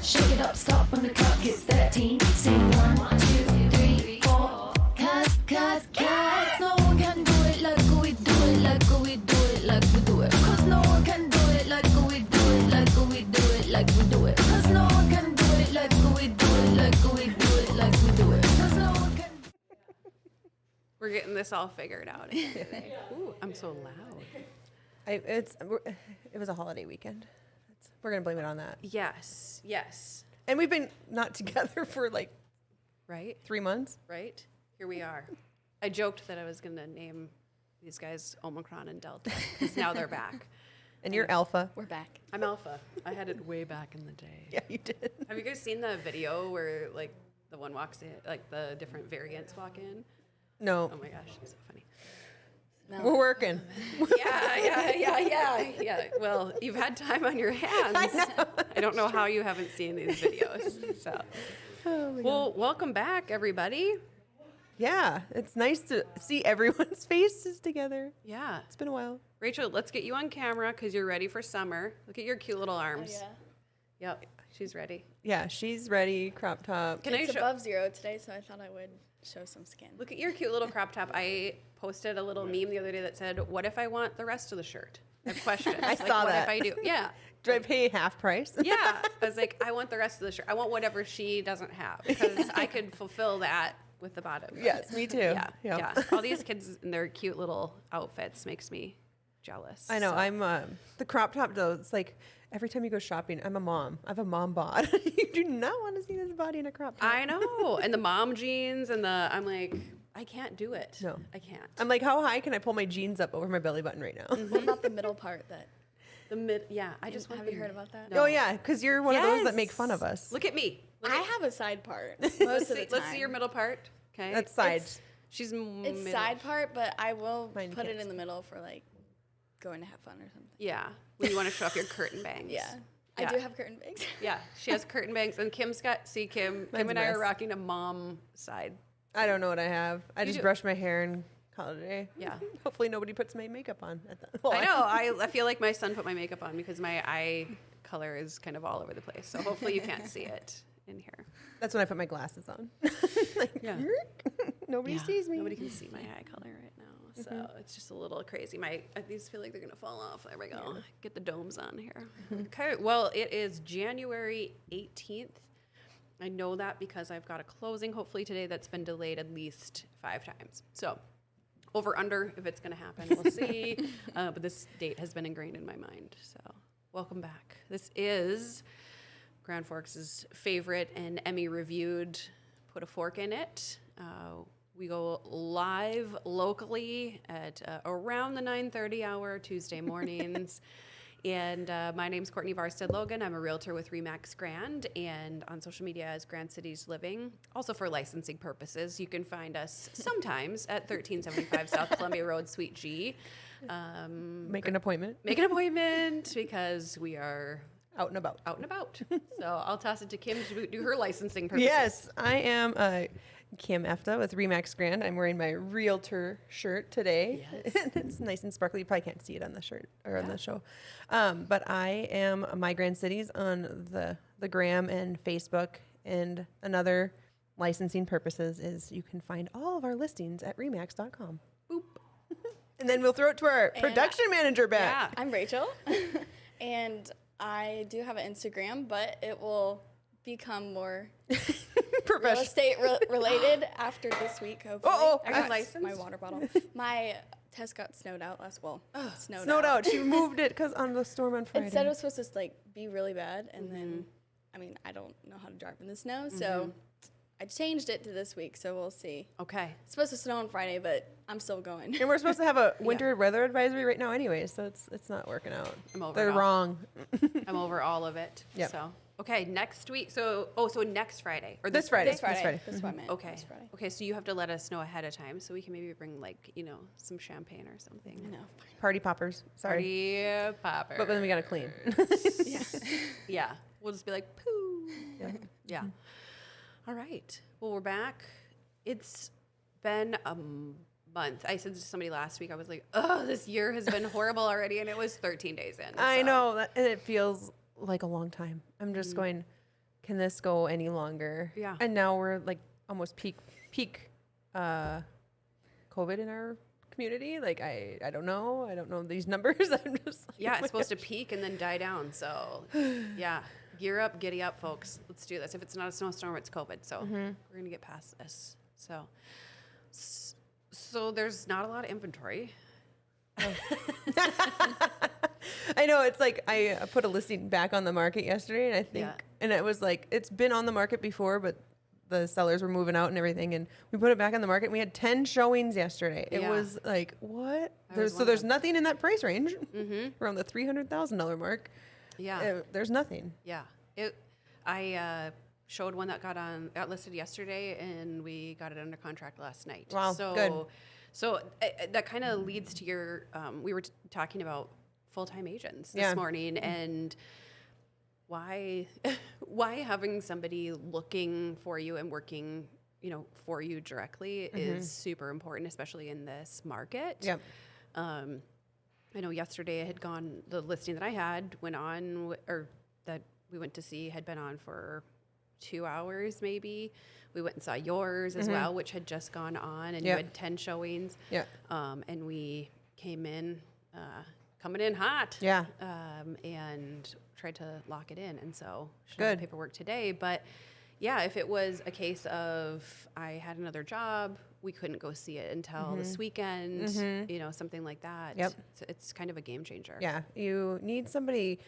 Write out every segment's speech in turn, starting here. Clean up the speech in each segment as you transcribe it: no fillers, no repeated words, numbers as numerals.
Shake it up, stop when the clock hits 13. Sing 1, 2, 3, 4. Cause no one can do it like we do it, like we do it, like we do it. Cause no one can do it like we do it, like we do it, like we do it. Cause no one can do it like we do it, like we do it, like we do it. Cause no one can. We're getting this all figured out today. Ooh, I'm so loud. It was a holiday weekend. We're going to blame it on that. Yes. And we've been not together for like Right? 3 months. Right? Here we are. I joked that I was going to name these guys Omicron and Delta because now they're back. And you're Alpha. We're back. I'm Alpha. I had it way back in the day. Yeah, you did. Have you guys seen the video where like the one walks in, like the different variants walk in? No. Oh my gosh, it's so funny. No. We're working. Yeah. Well, you've had time on your hands. I don't know how you haven't seen these videos. So, well, welcome back, everybody. Yeah, it's nice to see everyone's faces together. Yeah. It's been a while. Rachel, let's get you on camera because you're ready for summer. Look at your cute little arms. Oh, yeah. Yep, she's ready. Yeah, she's ready. Crop top. Can It's I show? above 0 today, so I thought I would show some skin. Look at your cute little crop top. I posted a little meme the other day that said, "What if I want the rest of the shirt?" I have questions. I saw what that. if I do? Yeah. Do I pay half price? Yeah. I was like, I want the rest of the shirt. I want whatever she doesn't have because I could fulfill that with the bottom. Yes, me too. Yeah. Yep. Yeah. All these kids in their cute little outfits makes me jealous. I know. So- I'm the crop top though. It's like every time you go shopping, I'm a mom. I have a mom bod. You do not want to see this body in a crop top. I know. And the mom jeans and I'm like, I can't do it. No. I can't. I'm like, how high can I pull my jeans up over my belly button right now? What about the middle part? I just want Have you heard about that? Oh yeah, because you're one of those that Yes. make fun of us. Look at me. I have a side part Let's most of the see, time. let's see your middle part. Okay. That's sides. She's It's middle. side part, but I will Mine put it can't in the middle for like going to have fun or something. Yeah. When you want to show off your curtain bangs. Yeah. Yeah. I do have curtain bangs. Yeah, she has curtain bangs, and Kim Mine's and I a are mess. rocking a mom side. I don't know what I have. I just do. brush my hair and call it a day. Yeah. Hopefully nobody puts my makeup on. I know. I feel like my son put my makeup on because my eye color is kind of all over the place. So hopefully you can't see it in here. That's when I put my glasses on. Yeah. Nobody sees me. Nobody can see my eye color right now. So it's just a little crazy. These feel like they're gonna fall off. There we go. Get the domes on here. Okay. Well, it is January 18th. I know that because I've got a closing hopefully today that's been delayed at least 5 times. So over under if it's gonna happen, we'll see. But this date has been ingrained in my mind. So welcome back. This is Grand Forks' favorite and Emmy reviewed Put a Fork in It. We go live locally at around the 9:30 hour Tuesday mornings. And my name's Courtney Barstad Logan. I'm a realtor with Remax Grand and on social media as Grand Cities Living. Also for licensing purposes, you can find us sometimes at 1375 South Columbia Road, Suite G. Make an appointment. Make an appointment because we are Out and about. out and about. So I'll toss it to Kim to do her licensing purposes. Yes, I am Kim Efta with Remax Grand. I'm wearing my realtor shirt today. Yes. It's nice and sparkly. You probably can't see it on the shirt or on the show. But I am My Grand Cities on the Gram and Facebook. And another licensing purposes is you can find all of our listings at remax.com. Boop. And then we'll throw it to our production manager back. Yeah. I'm Rachel, and I do have an Instagram, but it will become more real estate related after this week, hopefully. Uh-oh. Are you I got licensed? My water bottle. My test got snowed out Snowed out. She moved it because on the storm on Friday. It said it was supposed to like be really bad, and then, I mean, I don't know how to drive in the snow, so I changed it to this week, so we'll see. Okay. It's supposed to snow on Friday, but I'm still going. And we're supposed to have a winter weather advisory right now anyway, so it's not working out. I'm over They're it all. wrong. I'm over all of it. Yep. So okay, next week. So next Friday or This Friday. This Friday. That's what I meant. Okay. This Friday. Okay, so you have to let us know ahead of time so we can maybe bring some champagne or something. I know. Party poppers. Sorry. Party popper. But then we gotta clean. Yeah. We'll just be like, poo. Yeah. All right. Well, we're back. It's been a month. I said to somebody last week, I was like, oh, this year has been horrible already. And it was 13 days in. I know that, and it feels like a long time. I'm just going, can this go any longer? Yeah. And now we're like almost peak COVID in our community. Like, I don't know. I don't know these numbers. I'm just like, Yeah, it's supposed to peak and then die down. So, yeah, gear up, giddy up, folks. Let's do this. If it's not a snowstorm, it's COVID. So we're going to get past this. So there's not a lot of inventory. I know, it's like I put a listing back on the market yesterday, and I think, Yeah. and it was like, it's been on the market before, but the sellers were moving out and everything, and we put it back on the market, and we had 10 showings yesterday. It Yeah. was like, what? I was So there's wondering. nothing in that price range, around the $300,000 mark. Yeah. There's nothing. Yeah. I showed one that got listed yesterday, and we got it under contract last night. Wow, So, good. So that kind of leads to your, we were talking about full-time agents this Yeah. morning, and why having somebody looking for you and working, for you directly is super important, especially in this market. Yep. I know yesterday the listing that I had went on, or that we went to see had been on for 2 hours maybe. We went and saw yours as well, which had just gone on, and you Yep. had 10 showings. Yeah. And we came in, coming in hot. Yeah. And tried to lock it in. And so should Good. have the paperwork today. But yeah, if it was a case of I had another job, we couldn't go see it until this weekend, something like that. Yep. It's kind of a game changer. Yeah. You need somebody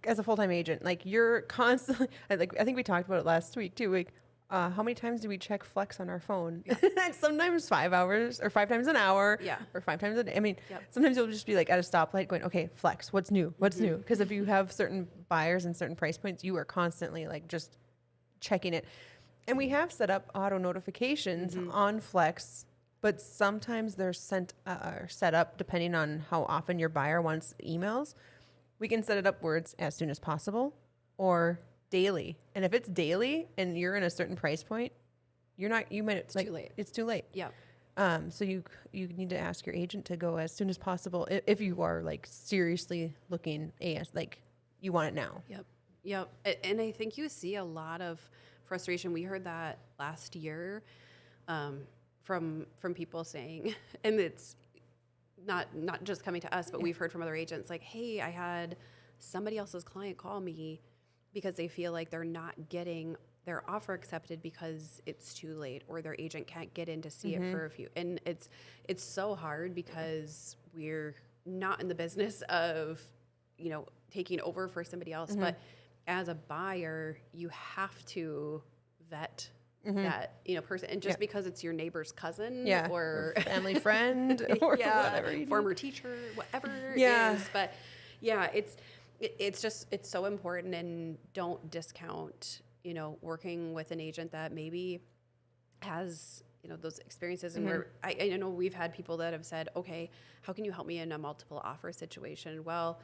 as a full-time agent. Like, you're constantly, I think we talked about it last week too. Like, how many times do we check Flex on our phone? Sometimes 5 hours, or 5 times an hour, Yeah. or 5 times a day. I mean, Yep. sometimes you'll just be like at a stoplight going, okay, Flex, what's new? What's new? Because if you have certain buyers and certain price points, you are constantly like just checking it. And we have set up auto notifications on Flex, but sometimes they're set up depending on how often your buyer wants emails. We can set it up where it's as soon as possible or daily. And if it's daily and you're in a certain price point, it's too late. It's too late. Yeah. So you need to ask your agent to go as soon as possible if you are like seriously looking like you want it now. Yep. And I think you see a lot of frustration. We heard that last year from people saying, and it's not just coming to us, but we've heard from other agents like, hey, I had somebody else's client call me because they feel like they're not getting their offer accepted because it's too late, or their agent can't get in to see it for a few. And it's so hard because we're not in the business of, taking over for somebody else. But as a buyer, you have to vet that, person. And just because it's your neighbor's cousin or family friend or whatever. Former teacher, whatever it Yeah. is. But yeah, it's so important, and don't discount, working with an agent that maybe has, those experiences. And where I know we've had people that have said, okay, how can you help me in a multiple offer situation? Well,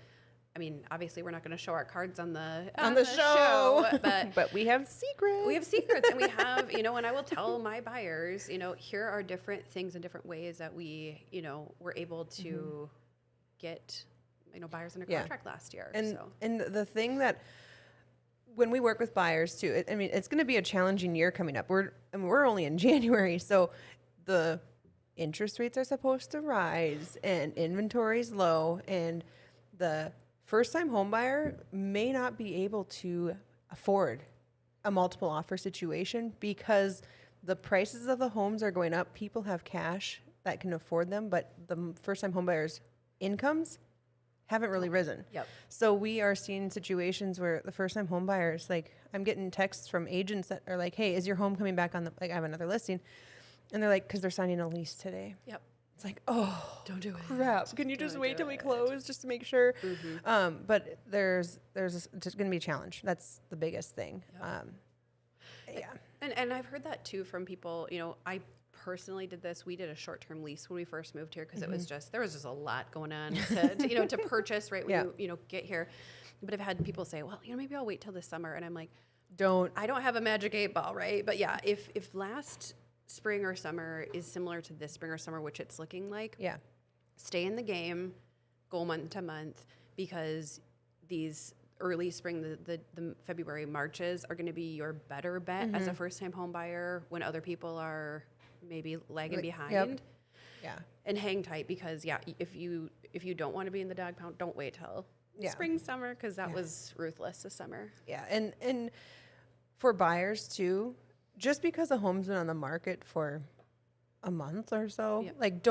I mean, obviously we're not going to show our cards on the show, but we have secrets. we have secrets, and we have, and I will tell my buyers, here are different things and different ways that we, were able to get, buyers under contract last year. And the thing that when we work with buyers too, it's going to be a challenging year coming up. We're only in January, so the interest rates are supposed to rise and inventory's low, and the first-time home buyer may not be able to afford a multiple offer situation because the prices of the homes are going up. People have cash that can afford them, but the first-time home buyers' incomes haven't really risen. Yep. So we are seeing situations where the first-time home buyers, like, I'm getting texts from agents that are like, hey, is your home coming back on I have another listing. And they're like, because they're signing a lease today. Yep. It's like, oh, Don't do it. crap. Can you just Don't wait do till we it. close just to make sure? But there's just going to be a challenge. That's the biggest thing. Yeah. And I've heard that too from people. I personally did this. We did a short-term lease when we first moved here because there was just a lot going on to purchase right when you get here. But I've had people say, well, maybe I'll wait till this summer, and I'm like, Don't. I don't have a magic 8 ball, right? But yeah, if last spring or summer is similar to this spring or summer, which it's looking like. Yeah. Stay in the game, go month to month, because these early spring, the February Marches are going to be your better bet as a first-time home buyer when other people are maybe lagging behind. Yep. Yeah. And hang tight, because if you don't want to be in the dog pound, don't wait till spring, summer, because that was ruthless this summer. Yeah. And for buyers too, just because a home's been on the market for a month or so, like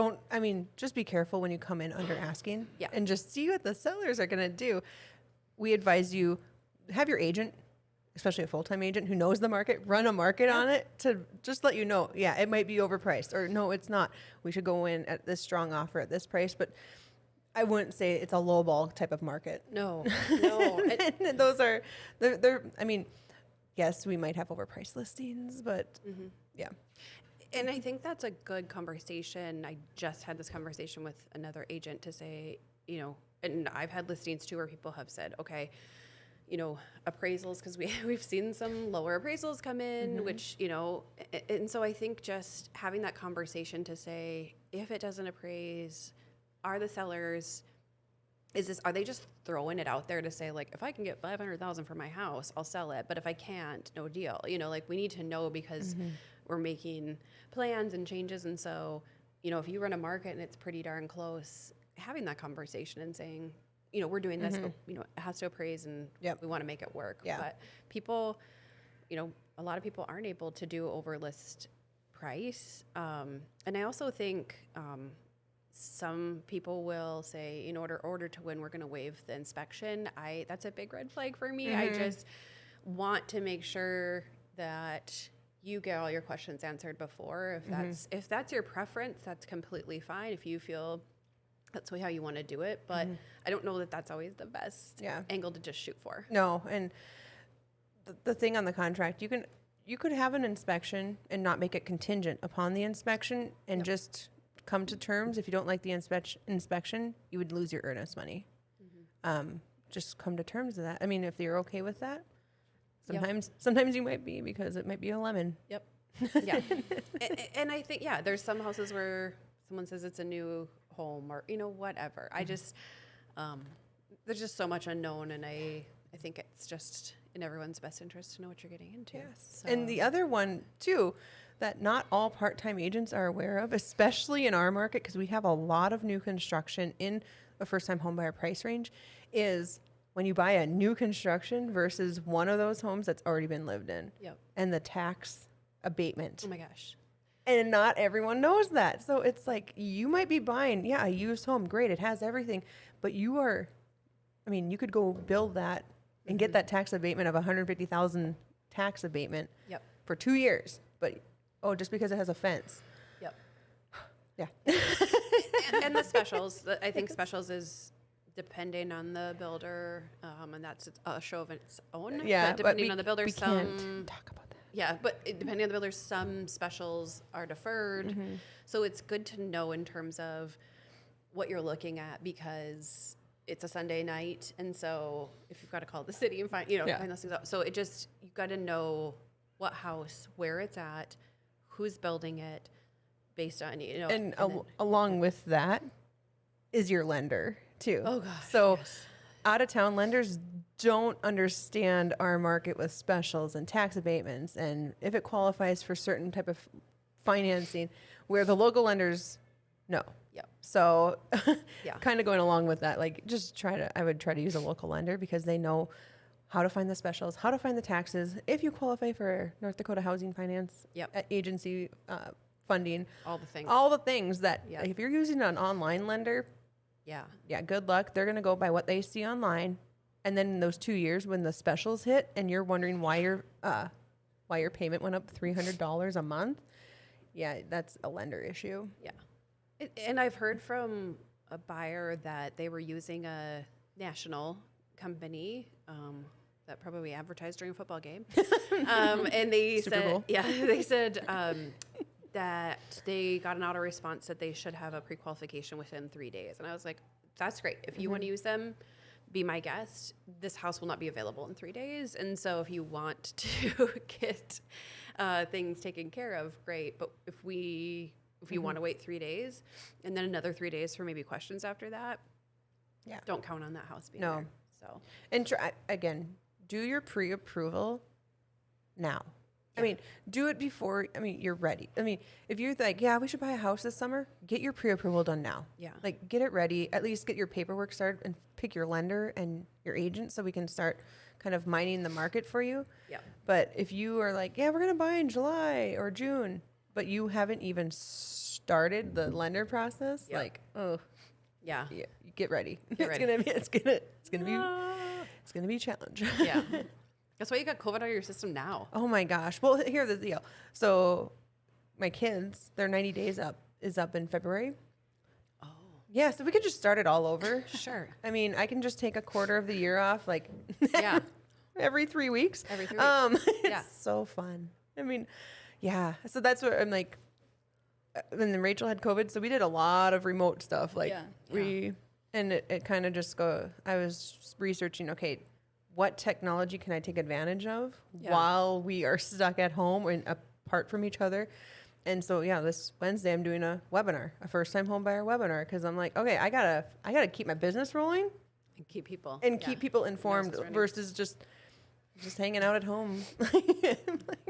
just be careful when you come in under asking and just see what the sellers are going to do. We advise you have your agent, especially a full-time agent who knows the market, run a market on it to just let you know, it might be overpriced, or no, it's not. We should go in at this strong offer at this price, but I wouldn't say it's a lowball type of market. No. And those are, they're, I mean, yes, we might have overpriced listings, but yeah. And I think that's a good conversation. I just had this conversation with another agent to say, and I've had listings too where people have said, okay, appraisals, because we've seen some lower appraisals come in, which, and so I think just having that conversation to say, if it doesn't appraise, are the sellers, are they just throwing it out there to say, like, if I can get $500,000 for my house, I'll sell it, but if I can't, no deal. We need to know, because we're making plans and changes, and so, if you run a market and it's pretty darn close, having that conversation and saying, we're doing this, but, it has to appraise, and we want to make it work. Yeah. But people, a lot of people aren't able to do over list price. And I also think some people will say, in order to win, we're going to waive the inspection. That's a big red flag for me. I just want to make sure that you get all your questions answered before. If that's your preference, that's completely fine. If you feel that's how you want to do it, but I don't know that that's always the best angle to just shoot for. No, and the thing on the contract, you could have an inspection and not make it contingent upon the inspection, and just come to terms. If you don't like the inspection, you would lose your earnest money. Just come to terms with that. I mean, if you're okay with that, sometimes you might be, because it might be a lemon. Yep. Yeah. and I think, there's some houses where someone says it's a new home, or, whatever. I just, there's just so much unknown, and I think it's just in everyone's best interest to know what you're getting into. Yes. So. And the other one too, that not all part-time agents are aware of, especially in our market, because we have a lot of new construction in a first-time home buyer price range, is when you buy a new construction versus one of those homes that's already been lived in. Yep. And the tax abatement. Oh my gosh. And not everyone knows that. So it's like, you might be buying, a used home. Great. It has everything. But you could go build that and get that tax abatement of $150,000 tax abatement for 2 years. But, just because it has a fence. Yep. Yeah. and the specials, I think specials is depending on the builder, and that's a show of its own. Yeah. But depending on the builder, we can't talk about that. Yeah, but depending on the builder, some specials are deferred. So it's good to know in terms of what you're looking at, because it's a Sunday night, and so if you've got to call the city and find those things out. So you've got to know what house, where it's at, who's building it, based on And along with that is your lender too. Oh gosh. So out of town lenders don't understand our market with specials and tax abatements, and if it qualifies for certain type of financing, where the local lenders know. Yep. So kind of going along with that, like, I would try to use a local lender, because they know how to find the specials, how to find the taxes, if you qualify for North Dakota Housing Finance agency funding. All the things. All the things that, if you're using an online lender, good luck. They're going to go by what they see online. And then in those 2 years, when the specials hit and you're wondering why your payment went up $300 a month, that's a lender issue. Yeah. And I've heard from a buyer that they were using a national company that probably advertised during a football game. And they said that they got an auto response that they should have a pre-qualification within 3 days. And I was like, that's great. If you want to use them, be my guest. This house will not be available in 3 days. And so if you want to get things taken care of, great. But if you want to wait 3 days and then another 3 days for maybe questions after that, don't count on that house being there. So, and again, do your pre-approval now. I mean, do it before, you're ready. If you're like, yeah, we should buy a house this summer, get your pre-approval done now. Yeah. Like, get it ready. At least get your paperwork started and pick your lender and your agent so we can start kind of mining the market for you. Yeah. But if you are like, yeah, we're going to buy in July or June, but you haven't even started the lender process, like, yeah, get ready. It's gonna be a challenge. Yeah. That's why you got COVID out of your system now. Oh my gosh. Well, here's the deal. So my kids, their 90 days is up in February. Oh. Yeah, so we could just start it all over. Sure. I can just take a quarter of the year off, like Yeah. every 3 weeks. Every 3 weeks. It's so fun. Yeah. So that's what I'm like. And then Rachel had COVID, so we did a lot of remote stuff. Like and it kind of just I was researching, okay, what technology can I take advantage of while we are stuck at home and apart from each other? And so, this Wednesday I'm doing a webinar, a first time home buyer webinar. Cause I'm like, okay, I gotta keep my business rolling and keep people informed versus just hanging out at home.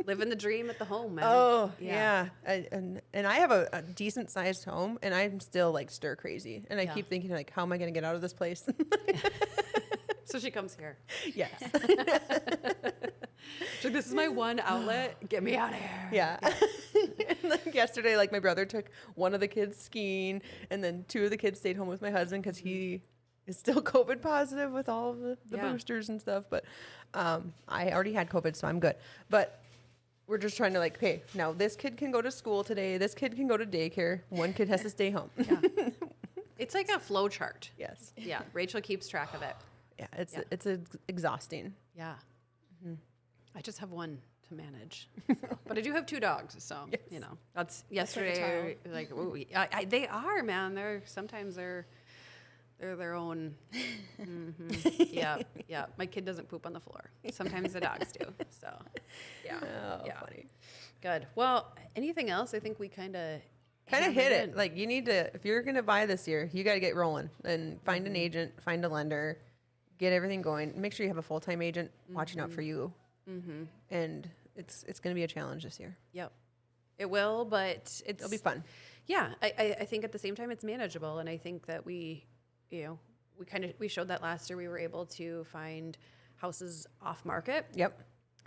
Living the dream at the home, man. Oh, yeah. And I have a decent sized home and I'm still like stir crazy. And I keep thinking like, how am I going to get out of this place? So she comes here. Yes. She's like, this is my one outlet. Get me out of here. Yeah. And like yesterday, like my brother took one of the kids skiing and then 2 of the kids stayed home with my husband because he is still COVID positive with all of the boosters and stuff. But I already had COVID, so I'm good. But we're just trying to like, hey, now this kid can go to school today. This kid can go to daycare. One kid has to stay home. Yeah. It's like a flow chart. Yes. Yeah. Rachel keeps track of it. Yeah. It's exhausting. Yeah. Mm-hmm. I just have one to manage. So. But I do have 2 dogs. So, that's yesterday. Like, they are, man. They're their own. Mm-hmm. Yeah. My kid doesn't poop on the floor. Sometimes the dogs do. So, yeah. Oh, funny. Good. Well, anything else? I think we kind of hit it. Like you need to, if you're going to buy this year, you got to get rolling and find an agent, find a lender, get everything going. Make sure you have a full-time agent watching out for you. Mm-hmm. And it's going to be a challenge this year. Yep. It will, but it'll be fun. Yeah. I think at the same time it's manageable. And I think that we showed that last year we were able to find houses off market. Yep.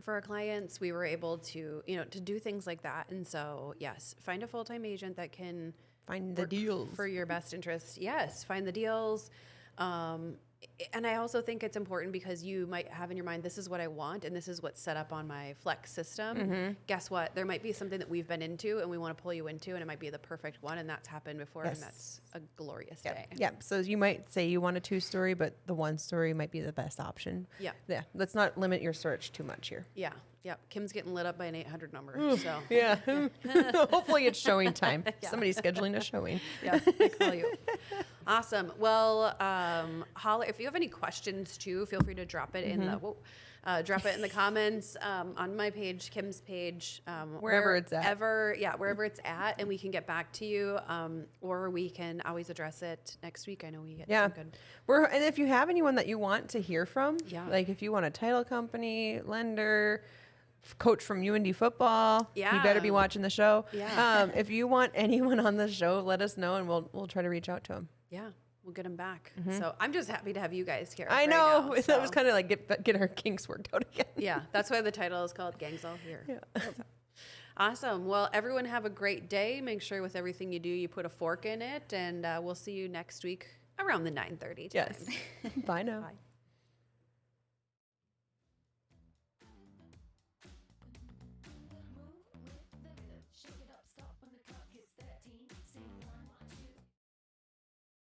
For our clients, we were able to, to do things like that. And so, yes, find a full-time agent that can find the deals for your best interest. Yes. Find the deals. And I also think it's important because you might have in your mind, this is what I want, and this is what's set up on my Flex system. Mm-hmm. Guess what? There might be something that we've been into and we want to pull you into, and it might be the perfect one, and that's happened before, and that's a glorious day. Yeah. So you might say you want a 2-story, but the 1-story might be the best option. Yeah. Yeah. Let's not limit your search too much here. Yeah. Yeah. Kim's getting lit up by an 800 number. So yeah. Hopefully it's showing time. Somebody's scheduling a showing. Yeah. I call you. Awesome. Well, holla if you have any questions too, feel free to drop it in the comments on my page, Kim's page, wherever it's at. Wherever it's at, and we can get back to you, or we can always address it next week. I know we get some good. And if you have anyone that you want to hear from, like if you want a title company, lender, coach from UND football, you better be watching the show. Yeah. If you want anyone on the show, let us know, and we'll try to reach out to them. Yeah, we'll get them back. Mm-hmm. So I'm just happy to have you guys here. I know. Right now, that was kind of like get our kinks worked out again. Yeah, that's why the title is called Gangs All Here. Yeah. Awesome. Well, everyone have a great day. Make sure with everything you do, you put a fork in it, and we'll see you next week around the 9:30 time. Yes. Bye now. Bye.